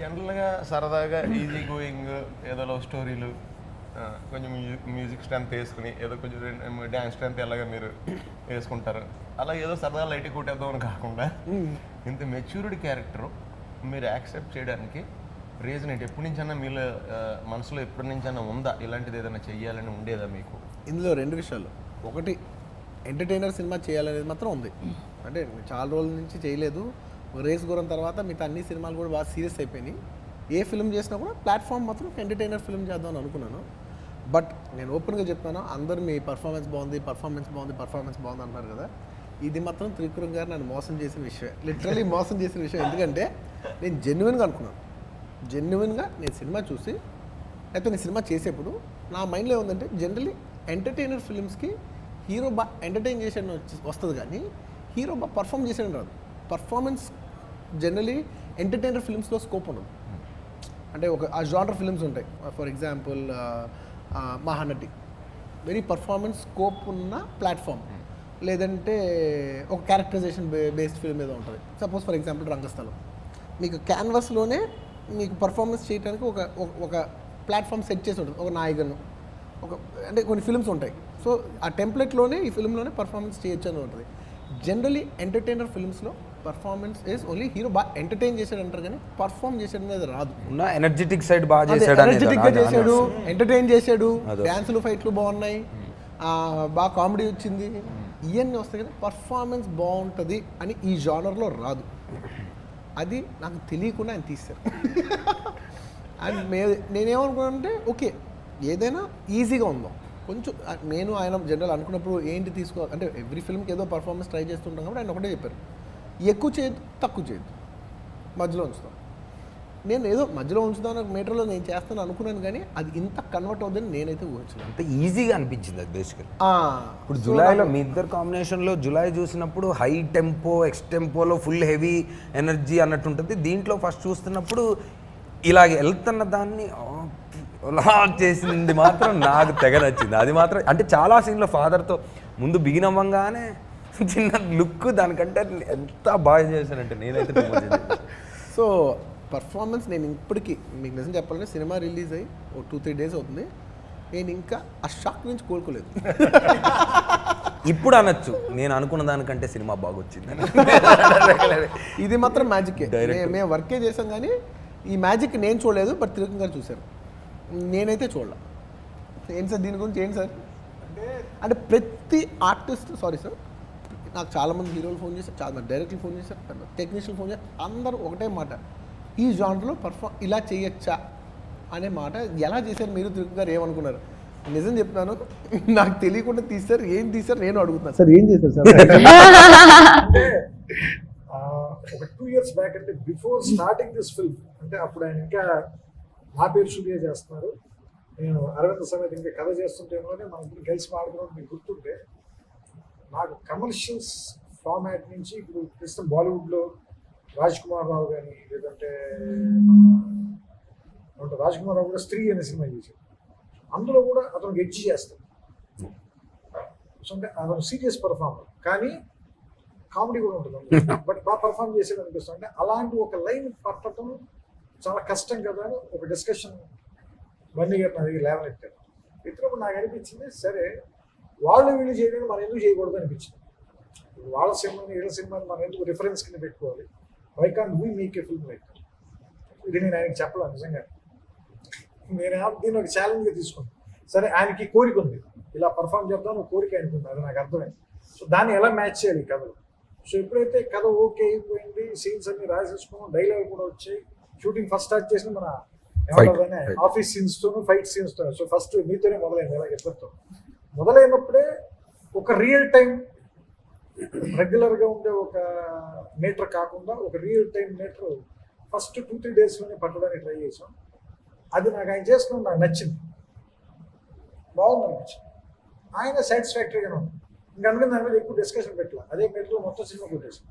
జనరల్గా సరదాగా easy going ఏదో లవ్ స్టోరీలు కొంచెం మ్యూజిక్ స్ట్రెంత్ వేసుకుని ఏదో కొంచెం డ్యాన్స్ స్ట్రెంత్ ఎలాగా మీరు వేసుకుంటారు, అలా ఏదో సరదా లైట్ కొట్టేద్దామని కాకుండా ఇంత మెచ్యూర్డ్ క్యారెక్టరు మీరు యాక్సెప్ట్ చేయడానికి రీజన్ ఏంటి? ఎప్పటి నుంచైనా మీలో మనసులో ఎప్పటి నుంచైనా ఉందా ఇలాంటిది ఏదైనా చెయ్యాలని ఉండేదా మీకు? ఇందులో రెండు విషయాలు. ఒకటి, ఎంటర్టైనర్ సినిమా చేయాలనేది మాత్రం ఉంది. అంటే చాలా రోజుల నుంచి చేయలేదు. రేస్ గురం తర్వాత మిగతా అన్ని సినిమాలు కూడా బాగా సీరియస్ అయిపోయినాయి. ఏ ఫిల్మ్ చేసినా కూడా ప్లాట్ఫామ్ మాత్రం ఎంటర్టైనర్ ఫిల్మ్ చేద్దామని అనుకున్నాను. బట్ నేను ఓపెన్గా చెప్తాను, అందరూ మీ పర్ఫార్మెన్స్ బాగుంది అంటారు కదా. ఇది మాత్రం త్రివిక్రమ్ గారు నన్ను మోసం చేసిన విషయం, లిటరలీ మోసం చేసిన విషయం. ఎందుకంటే నేను జెన్యున్గా అనుకున్నాను. జెన్యున్గా నేను సినిమా చూసి లేకపోతే నేను సినిమా చేసేప్పుడు నా మైండ్లో ఏముందంటే, జనరలీ ఎంటర్టైనర్ ఫిల్మ్స్కి హీరో బాగా ఎంటర్టైన్ చేసేయడం వస్తుంది, కానీ హీరో బాగా పర్ఫామ్ చేసేయడం రాదు. పర్ఫార్మెన్స్ జనరలీ ఎంటర్టైనర్ ఫిల్మ్స్లో స్కోప్ ఉండదు. అంటే ఒక ఆ జానర్ ఫిల్మ్స్ ఉంటాయి. For example Mahanati, very performance scope ఉన్న ప్లాట్ఫామ్. లేదంటే ఒక క్యారెక్టరైజేషన్ బేస్డ్ ఫిల్మ్ ఏదో ఉంటుంది. సపోజ్ ఫర్ ఎగ్జాంపుల్ రంగస్థలం, మీకు క్యాన్వాస్లోనే మీకు పర్ఫార్మెన్స్ చేయడానికి ఒక ప్లాట్ఫామ్ సెట్ చేసి ఉంటుంది. ఒక నాయకును అంటే కొన్ని ఫిల్మ్స్ ఉంటాయి. సో ఆ టెంప్లెట్లోనే ఈ ఫిల్మ్లోనే పర్ఫార్మెన్స్ చేయొచ్చు అని ఉంటుంది. జనరలీ ఎంటర్టైనర్ ఫిల్మ్స్లో పర్ఫార్మెన్స్ ఈజ్ ఓన్లీ హీరో బాగా ఎంటర్టైన్ చేశాడు అంటారు, కానీ పర్ఫామ్ చేసాడు అనేది రాదు. ఉన్న ఎనర్జెటిక్ సైడ్ బాగా చేశాడు, ఎనర్జెటిక్గా చేశాడు, ఎంటర్టైన్ చేశాడు, డ్యాన్సులు ఫైట్లు బాగున్నాయి, బాగా కామెడీ వచ్చింది, ఇవన్నీ వస్తాయి. కానీ పర్ఫార్మెన్స్ బాగుంటుంది అని ఈ జానర్లో రాదు. అది నాకు తెలియకుండా ఆయన తీశారు. అండ్ నేనేమనుకున్నానంటే, ఓకే ఏదైనా ఈజీగా ఉందాం కొంచెం. నేను ఆయన జనరల్ అనుకున్నప్పుడు ఏంటి తీసుకోవాలి అంటే, ఎవ్రీ ఫిల్మ్కి ఏదో పర్ఫార్మెన్స్ ట్రై చేస్తుంటాం కాబట్టి ఆయన ఒకటే చెప్పారు, ఎక్కువ చేయొద్దు తక్కువ చేయొద్దు, మధ్యలో ఉంచుతాం. నేను ఏదో మధ్యలో ఉంచుదాం అనే మీటర్లో నేను చేస్తాను అనుకున్నాను, కానీ అది ఇంత కన్వర్ట్ అవుతుందని నేనైతే ఊహించలేదు. అంత ఈజీగా అనిపించింది అది బేసికల్. ఇప్పుడు జులైలో మీ ఇద్దరు కాంబినేషన్లో జులై చూసినప్పుడు హై టెంపో ఎక్స్టెంపోలో ఫుల్ హెవీ ఎనర్జీ అన్నట్టు ఉంటుంది. దీంట్లో ఫస్ట్ చూస్తున్నప్పుడు ఇలాగ వెళ్తున్న దాన్ని అలా చేసింది మాత్రం నాకు తెగ నచ్చింది. అది మాత్రం అంటే చాలా సీన్లో ఫాదర్తో ముందు బిగిన్ అవ్వంగానే చిన్న లుక్ దానికంటే ఎంత బాగా చేశానంటే నేనైతే. సో పర్ఫార్మెన్స్ నేను ఇప్పటికీ మీకు నిజం చెప్పాలంటే, సినిమా రిలీజ్ అయ్యి ఒక 2-3 days అవుతుంది, నేను ఇంకా ఆ షాక్ నుంచి కోలుకోలేదు. ఇప్పుడు అనొచ్చు నేను అనుకున్న దానికంటే సినిమా బాగొచ్చింది. ఇది మాత్రం మ్యాజిక్. మేము వర్కే చేసాం, కానీ ఈ మ్యాజిక్ నేను చూడలేదు, బట్ త్రివిక్రమ్ గారు చూశారు, నేనైతే చూడలే. ఏంటి సార్ దీని గురించి ఏంటి సార్ అంటే, ప్రతి ఆర్టిస్ట్ సారీ సార్, నాకు చాలామంది హీరోలు ఫోన్ చేశారు, చాలా డైరెక్టర్లు ఫోన్ చేశారు, టెక్నీషియన్ ఫోన్ చేశారు, అందరూ ఒకటే మాట, ఈ జానర్లో ఇలా చేయొచ్చా అనే మాట. ఎలా చేశారు మీరు? త్రివిక్రమ్ గారు ఏమనుకున్నారు? నిజం చెప్తాను, నాకు తెలియకుండా తీశారు. ఏం తీశారు నేను అడుగుతున్నాను సార్, ఏం చేశారు సార్? ఒక 2 years బ్యాక్, అంటే బిఫోర్ స్టార్టింగ్ దిస్ ఫిల్మ్, అంటే అప్పుడు ఆయన ఇంకా నా పేరు స్టూడియో చేస్తున్నారు, నేను అరవింద్ సమేత ఇంకా కథ చేస్తుంటేమోనే మన ఇద్దరు కలిసి మాట్లాడుకోవడం మీకు గుర్తుంటే, నాకు కమర్షియల్స్ ఫార్మాట్ నుంచి ఇప్పుడు ప్రస్తుతం బాలీవుడ్లో రాజ్ కుమార్ రావు కానీ, లేదంటే రాజ్ కుమార్ రావు కూడా స్త్రీ అనే సినిమా చేశాడు, అందులో కూడా అతనికి ఎడ్జ్ చేస్తాడు. సో అంటే అతను సీరియస్ పర్ఫార్మర్, కానీ కామెడీ కూడా ఉంటుంది, బట్ బాగా పర్ఫార్మ్ చేసేది అనిపిస్తుంది. అంటే అలాంటి ఒక లైన్ పట్టడం చాలా కష్టం కదా అని ఒక డిస్కషన్ బండి గారు నా దగ్గర లేవనెట్టారు. ఇతరులు నాకు అనిపించింది, సరే వాళ్ళు వీళ్ళు చేయడానికి మనం ఎందుకు చేయకూడదు అనిపించింది. వాళ్ళ సినిమాని వీళ్ళ సినిమాని మనం ఎందుకు రిఫరెన్స్ కింద పెట్టుకోవాలి, why can't we make a film like. ఇది నేను ఆయనకి చెప్పలేను నిజంగా. నేను దీన్ని ఒక ఛాలెంజ్గా తీసుకున్నాను. సరే ఆయనకి కోరిక ఉంది, ఇలా పర్ఫామ్ చేద్దాం కోరిక అనుకుంది, అది నాకు అర్థమైంది. సో దాన్ని ఎలా మ్యాచ్ చేయాలి కథలో. సో ఎప్పుడైతే కథ ఓకే అయిపోయింది, సీన్స్ అన్ని రాసేసుకున్నాం, డైలాగ్ కూడా వచ్చాయి, షూటింగ్ ఫస్ట్ స్టార్ట్ చేసిన మన ఆఫీస్ సీన్స్తోనూ ఫైట్ సీన్స్తో. సో ఫస్ట్ మీతోనే మొదలైంది. అలాగే ఇద్దరితో మొదలైనప్పుడే ఒక రియల్ టైం రెగ్యులర్గా ఉండే ఒక మీటర్ కాకుండా ఒక రియల్ టైం మీటర్ ఫస్ట్ 2-3 daysలోనే పట్టడానికి ట్రై చేసాం. అది నాకు ఆయన చేస్తున్నాం, నాకు నచ్చింది, బాగుంది అనిపించింది. ఆయన సాటిస్ఫాక్టరీగానే ఉంది. ఇంకా అందుకని దాని మీద ఎక్కువ డిస్కషన్ పెట్టాలి. అదే మీటర్లో మొత్తం సినిమా కొట్టేసాం.